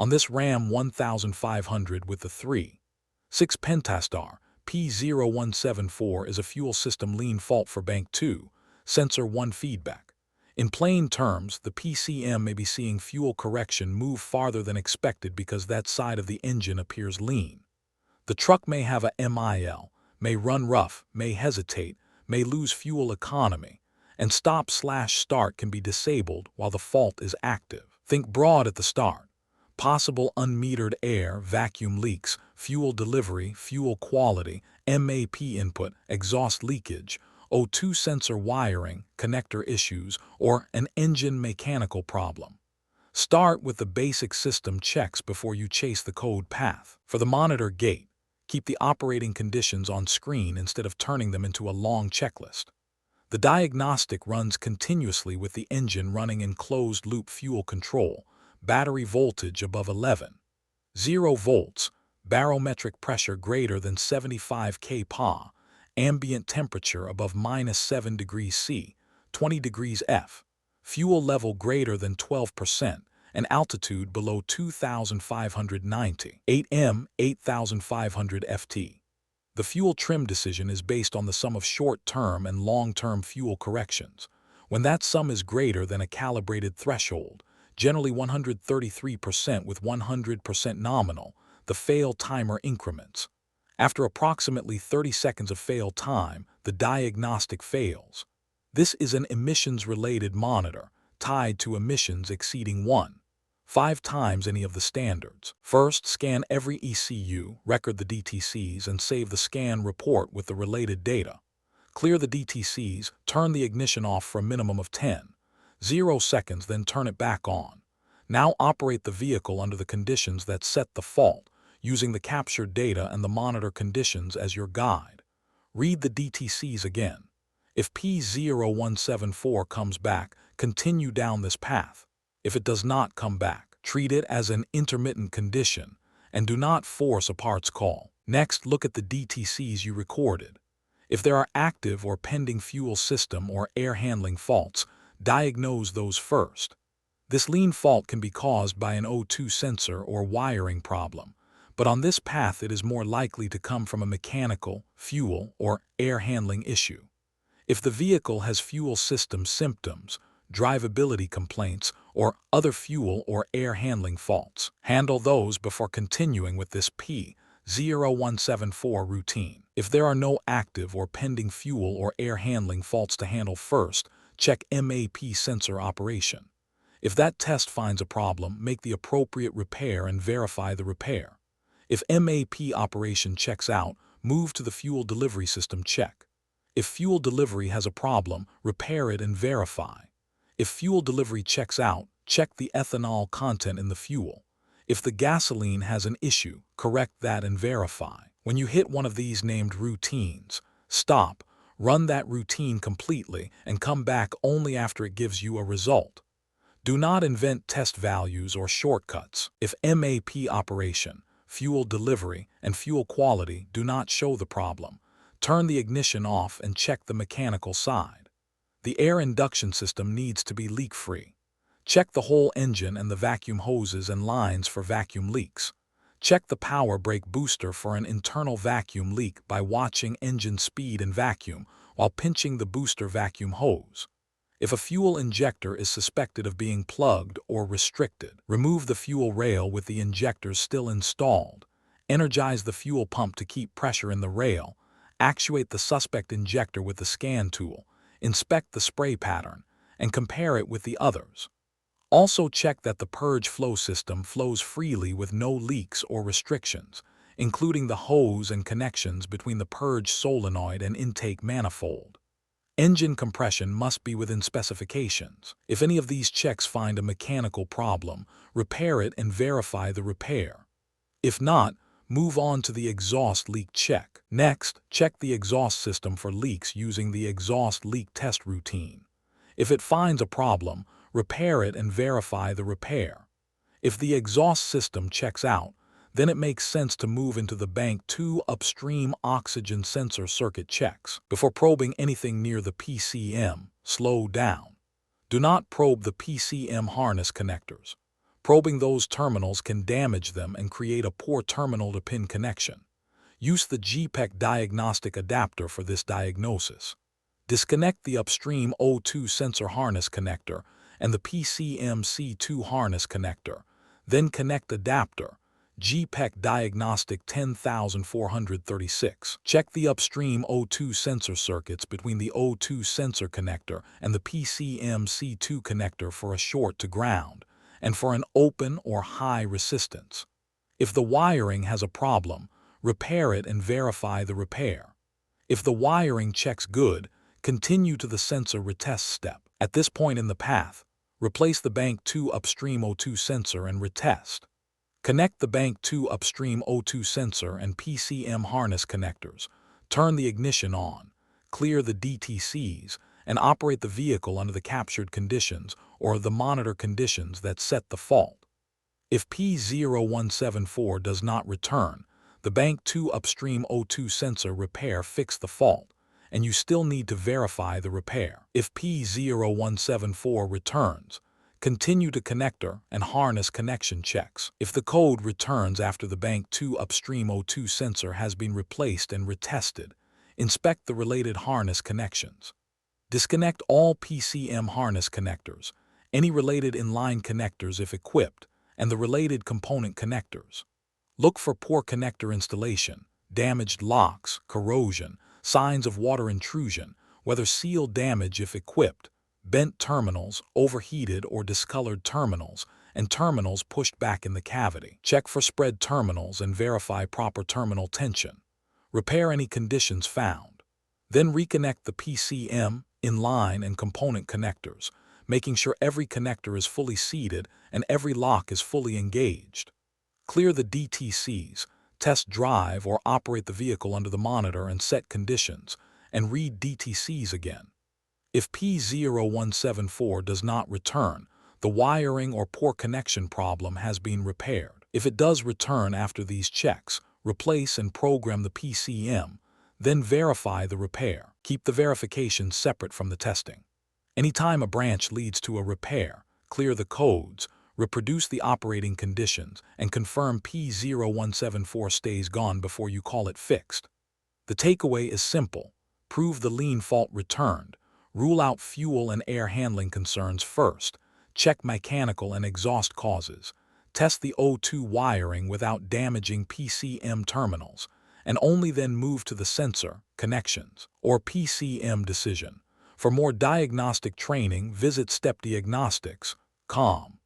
On this Ram 1500 with the 3.6 Pentastar, P0174 is a fuel system lean fault for bank 2, sensor 1 feedback. In plain terms, the PCM may be seeing fuel correction move farther than expected because that side of the engine appears lean. The truck may have a MIL, may run rough, may hesitate, may lose fuel economy, and stop/start can be disabled while the fault is active. Think broad at the start. Possible unmetered air, vacuum leaks, fuel delivery, fuel quality, MAP input, exhaust leakage, O2 sensor wiring, connector issues, or an engine mechanical problem. Start with the basic system checks before you chase the code path. For the monitor gate, keep the operating conditions on screen instead of turning them into a long checklist. The diagnostic runs continuously with the engine running in closed-loop fuel control, battery voltage above 11.0 volts, barometric pressure greater than 75 kPa, ambient temperature above -7 degrees C, 20 degrees F, fuel level greater than 12%, and altitude below 2,590 m, 8,500 ft. The fuel trim decision is based on the sum of short-term and long-term fuel corrections. When that sum is greater than a calibrated threshold, generally 133% with 100% nominal, the fail timer increments. After approximately 30 seconds of fail time, the diagnostic fails. This is an emissions-related monitor, tied to emissions exceeding 1.5 times any of the standards. First, scan every ECU, record the DTCs, and save the scan report with the related data. Clear the DTCs, turn the ignition off for a minimum of 10.0 seconds, then turn it back on. Now operate the vehicle under the conditions that set the fault, using the captured data and the monitor conditions as your guide. Read the DTCs again. If P0174 comes back, continue down this path. If it does not come back, treat it as an intermittent condition and do not force a parts call. Next, look at the DTCs you recorded. If there are active or pending fuel system or air handling faults, diagnose those first. This lean fault can be caused by an O2 sensor or wiring problem, but on this path it is more likely to come from a mechanical, fuel, or air handling issue. If the vehicle has fuel system symptoms, drivability complaints, or other fuel or air handling faults, handle those before continuing with this P0174 routine. If there are no active or pending fuel or air handling faults to handle first, check MAP sensor operation. If that test finds a problem, make the appropriate repair and verify the repair. If MAP operation checks out, move to the fuel delivery system check. If fuel delivery has a problem, repair it and verify. If fuel delivery checks out, check the ethanol content in the fuel. If the gasoline has an issue, correct that and verify. When you hit one of these named routines, stop, run that routine completely, and come back only after it gives you a result. Do not invent test values or shortcuts. If MAP operation, fuel delivery, and fuel quality do not show the problem, turn the ignition off and check the mechanical side. The air induction system needs to be leak-free. Check the whole engine and the vacuum hoses and lines for vacuum leaks. Check the power brake booster for an internal vacuum leak by watching engine speed and vacuum while pinching the booster vacuum hose. If a fuel injector is suspected of being plugged or restricted, remove the fuel rail with the injectors still installed. Energize the fuel pump to keep pressure in the rail. Actuate the suspect injector with the scan tool. Inspect the spray pattern and compare it with the others. Also check that the purge flow system flows freely with no leaks or restrictions, including the hose and connections between the purge solenoid and intake manifold. Engine compression must be within specifications. If any of these checks find a mechanical problem, repair it and verify the repair. If not, move on to the exhaust leak check. Next, check the exhaust system for leaks using the exhaust leak test routine. If it finds a problem, repair it and verify the repair. If the exhaust system checks out, then it makes sense to move into the Bank 2 upstream oxygen sensor circuit checks. Before probing anything near the PCM, slow down. Do not probe the PCM harness connectors. Probing those terminals can damage them and create a poor terminal-to-pin connection. Use the GPEC diagnostic adapter for this diagnosis. Disconnect the upstream O2 sensor harness connector and the PCM-C2 harness connector. Then connect adapter, GPEC Diagnostic 10436. Check the upstream O2 sensor circuits between the O2 sensor connector and the PCM-C2 connector for a short to ground and for an open or high resistance. If the wiring has a problem, repair it and verify the repair. If the wiring checks good, continue to the sensor retest step. At this point in the path, replace the Bank 2 upstream O2 sensor and retest. Connect the Bank 2 upstream O2 sensor and PCM harness connectors. Turn the ignition on, clear the DTCs, and operate the vehicle under the captured conditions or the monitor conditions that set the fault. If P0174 does not return, the Bank 2 upstream O2 sensor repair fixed the fault, and you still need to verify the repair. If P0174 returns, continue to connector and harness connection checks. If the code returns after the Bank 2 upstream O2 sensor has been replaced and retested, inspect the related harness connections. Disconnect all PCM harness connectors, any related inline connectors if equipped, and the related component connectors. Look for poor connector installation, damaged locks, corrosion, signs of water intrusion, whether seal damage if equipped, bent terminals, overheated or discolored terminals, and terminals pushed back in the cavity. Check for spread terminals and verify proper terminal tension. Repair any conditions found. Then reconnect the PCM, inline, and component connectors, making sure every connector is fully seated and every lock is fully engaged. Clear the DTCs, test drive or operate the vehicle under the monitor and set conditions, and read DTCs again. If P0174 does not return, the wiring or poor connection problem has been repaired. If it does return after these checks, replace and program the PCM, then verify the repair. Keep the verification separate from the testing. Anytime a branch leads to a repair, clear the codes, reproduce the operating conditions, and confirm P0174 stays gone before you call it fixed. The takeaway is simple. Prove the lean fault returned. Rule out fuel and air handling concerns first. Check mechanical and exhaust causes. Test the O2 wiring without damaging PCM terminals, and only then move to the sensor, connections, or PCM decision. For more diagnostic training, visit stepdiagnostics.com.